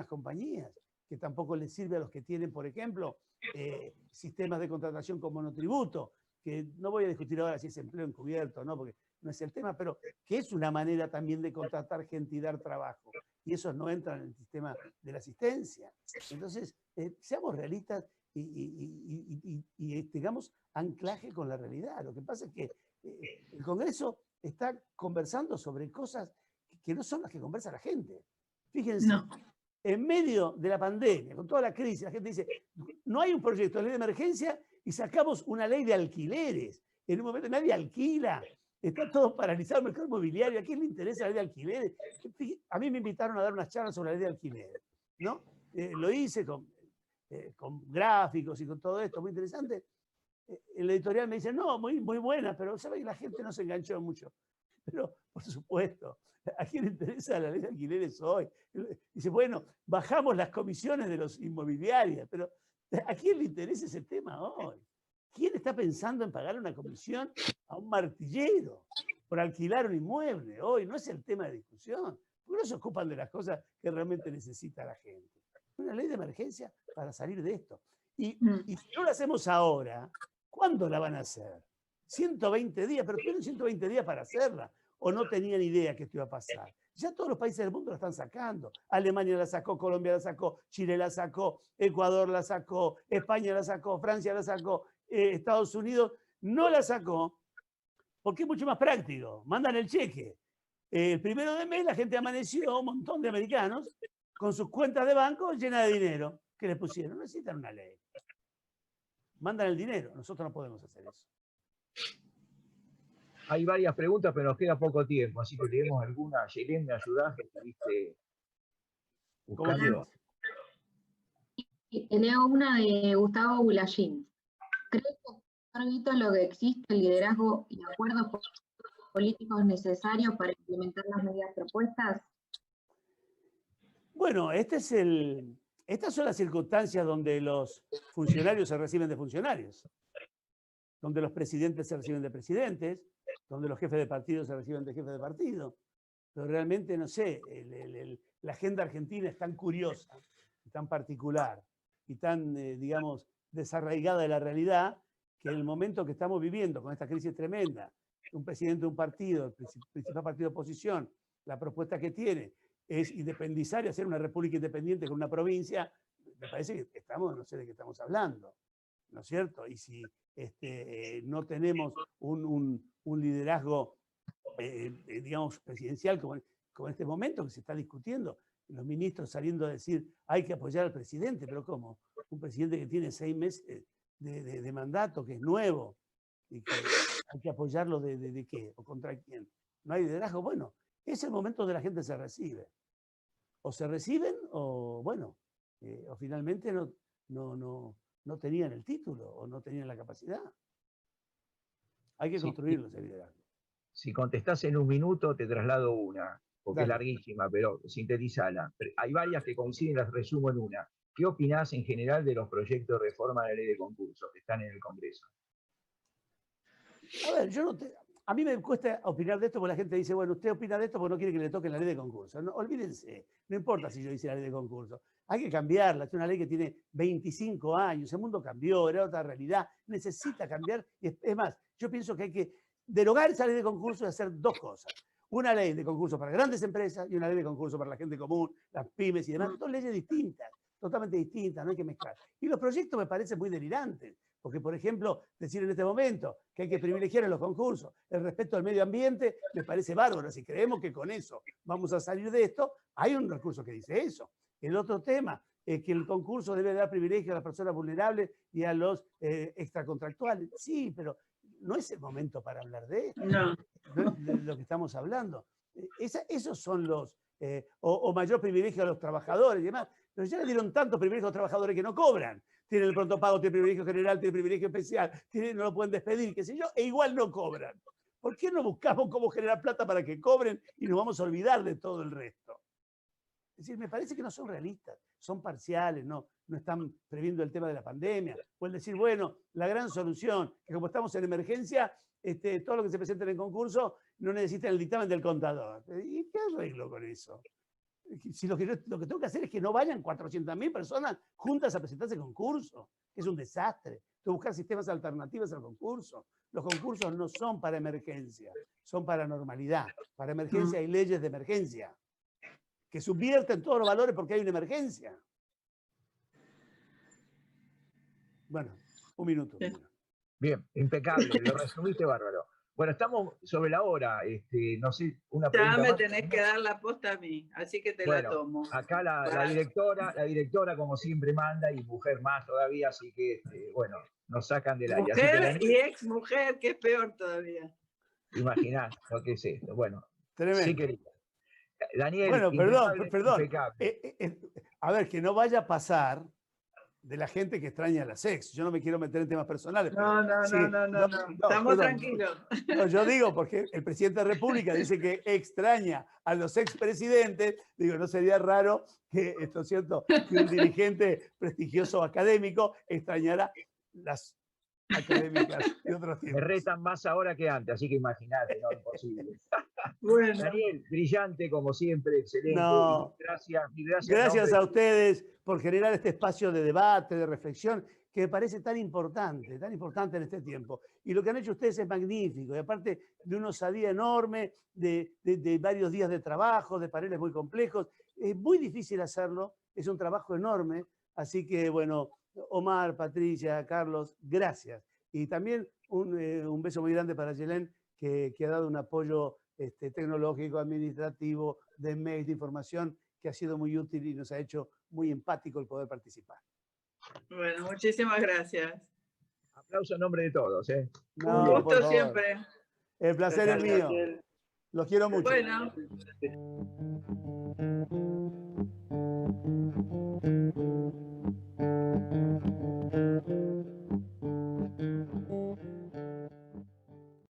compañías, que tampoco les sirve a los que tienen, por ejemplo, sistemas de contratación con monotributo, que no voy a discutir ahora si es empleo encubierto o no, porque no es el tema, pero que es una manera también de contratar gente y dar trabajo. Y esos no entran en el sistema de la asistencia. Entonces, seamos realistas y tengamos anclaje con la realidad. Lo que pasa es que el Congreso está conversando sobre cosas que no son las que conversa la gente. Fíjense, en medio de la pandemia, con toda la crisis, la gente dice, no hay un proyecto de ley de emergencia y sacamos una ley de alquileres. En un momento nadie alquila, está todo paralizado el mercado inmobiliario. ¿A quién le interesa la ley de alquileres? A mí me invitaron a dar unas charlas sobre la ley de alquileres, ¿no? Lo hice con gráficos y con todo esto, muy interesante. El editorial me dice, no, muy, muy buena, pero sabe que la gente no se enganchó mucho. Pero, por supuesto, ¿a quién le interesa la ley de alquileres hoy? Dice, bueno, bajamos las comisiones de los inmobiliarios, pero ¿a quién le interesa ese tema hoy? ¿Quién está pensando en pagar una comisión a un martillero por alquilar un inmueble? Hoy no es el tema de discusión. Porque no se ocupan de las cosas que realmente necesita la gente. Una ley de emergencia para salir de esto. Y si no la hacemos ahora, ¿cuándo la van a hacer? 120 días, pero tuvieron 120 días para hacerla. O no tenían idea que esto iba a pasar. Ya todos los países del mundo la están sacando. Alemania la sacó, Colombia la sacó, Chile la sacó, Ecuador la sacó, España la sacó, Francia la sacó, Estados Unidos no la sacó porque es mucho más práctico. Mandan el cheque. El 1 de mes la gente amaneció, un montón de americanos, con sus cuentas de banco llenas de dinero. ¿Qué les pusieron? No necesitan una ley. Mandan el dinero. Nosotros no podemos hacer eso. Hay varias preguntas, pero nos queda poco tiempo, así que leemos alguna. Yelén, ¿me ayudás? ¿Estuviste buscando? Leo una de Gustavo Bulallín. ¿Cree que Víctor lo que existe el liderazgo y acuerdos políticos necesarios para implementar las medidas propuestas? Bueno, estas son las circunstancias donde los funcionarios se reciben de funcionarios, donde los presidentes se reciben de presidentes, donde los jefes de partido se reciben de jefes de partido. Pero realmente, no sé, la agenda argentina es tan curiosa, tan particular y tan, digamos, desarraigada de la realidad, que en el momento que estamos viviendo con esta crisis tremenda, un presidente de un partido, el principal partido de oposición, la propuesta que tiene es independizar y hacer una república independiente con una provincia, me parece que estamos, no sé de qué estamos hablando, ¿no es cierto? Y si no tenemos un liderazgo, digamos, presidencial como en este momento que se está discutiendo, los ministros saliendo a decir hay que apoyar al presidente, pero ¿cómo? Un presidente que tiene 6 meses de mandato, que es nuevo, y que hay que apoyarlo de qué, o contra quién. No hay liderazgo. Bueno, es el momento donde la gente se recibe. O se reciben, o bueno, o finalmente no tenían el título, o no tenían la capacidad. Hay que construirlo ese liderazgo. Si contestás en un minuto, te traslado una, porque Dale. es larguísima, pero sintetizala. Hay varias que coinciden, las resumo en una. ¿Qué opinás en general de los proyectos de reforma de la ley de concursos que están en el Congreso? A ver, a mí me cuesta opinar de esto porque la gente dice, bueno, usted opina de esto porque no quiere que le toquen la ley de concurso. No, olvídense, no importa si yo hice la ley de concurso. Hay que cambiarla, es una ley que tiene 25 años, el mundo cambió, era otra realidad, necesita cambiar. Es más, yo pienso que hay que derogar esa ley de concurso y hacer 2 cosas. Una ley de concurso para grandes empresas y una ley de concurso para la gente común, las pymes y demás. 2 leyes distintas, totalmente distintas, no hay que mezclar. Y los proyectos me parecen muy delirantes. Porque, por ejemplo, decir en este momento que hay que privilegiar en los concursos el respeto al medio ambiente me parece bárbaro. Si creemos que con eso vamos a salir de esto, hay un recurso que dice eso. El otro tema es que el concurso debe dar privilegio a las personas vulnerables y a los extracontractuales. Sí, pero no es el momento para hablar de esto, de lo que estamos hablando. Esos son los... o mayor privilegio a los trabajadores y demás. Pero ya le dieron tantos privilegios a los trabajadores que no cobran. Tienen el pronto pago, tienen privilegio general, tienen privilegio especial, no lo pueden despedir, qué sé yo, e igual no cobran. ¿Por qué no buscamos cómo generar plata para que cobren y nos vamos a olvidar de todo el resto? Es decir, me parece que no son realistas, son parciales, no están previendo el tema de la pandemia. O el decir, bueno, la gran solución, que como estamos en emergencia, todo lo que se presenta en el concurso no necesita el dictamen del contador. ¿Y qué arreglo con eso? Si lo que tengo que hacer es que no vayan 400.000 personas juntas a presentarse al concurso, que es un desastre. Tengo que buscar sistemas alternativos al concurso. Los concursos no son para emergencia, son para normalidad. Para emergencia hay leyes de emergencia que subvierten todos los valores porque hay una emergencia. Bueno, un minuto. Bien, impecable, lo resumiste bárbaro. Bueno, estamos sobre la hora. No sé, una Ya pregunta me más. tenés que dar la posta a mí, así que te la tomo. Acá la directora, como siempre, manda, y mujer más todavía, así que, bueno, nos sacan del aire. Así que, Mujer Daniel, y ex mujer, que es peor todavía. imaginás lo que es esto. Bueno, sí, Tremendo. querida. Daniel, Bueno, impecable, perdón. impecable. A ver, que no vaya a pasar de la gente que extraña a las ex. Yo no me quiero meter en temas personales. No, Pero sí, no. Estamos perdón. tranquilos. No, yo digo, porque el presidente de la República dice que extraña a los expresidentes. Digo, no sería raro que, esto es cierto, que un dirigente prestigioso académico extrañara las académicas de otros Me tiempos. retan más ahora que antes, así que imagínate, no, imposible. Bueno. Daniel, brillante como siempre, excelente. No, Mil gracias. Gracias a ustedes por generar este espacio de debate, de reflexión, que me parece tan importante en este tiempo. Y lo que han hecho ustedes es magnífico, y aparte de una osadía enorme, de varios días de trabajo, de paneles muy complejos. Es muy difícil hacerlo, es un trabajo enorme. Así que, bueno, Omar, Patricia, Carlos, gracias. Y también un beso muy grande para Yelén, que ha dado un apoyo tecnológico, administrativo, de mail, de información, que ha sido muy útil y nos ha hecho muy empático el poder participar. Bueno, muchísimas gracias. Aplauso en nombre de todos. Un gusto siempre. El placer es mío. Los quiero mucho. Bueno.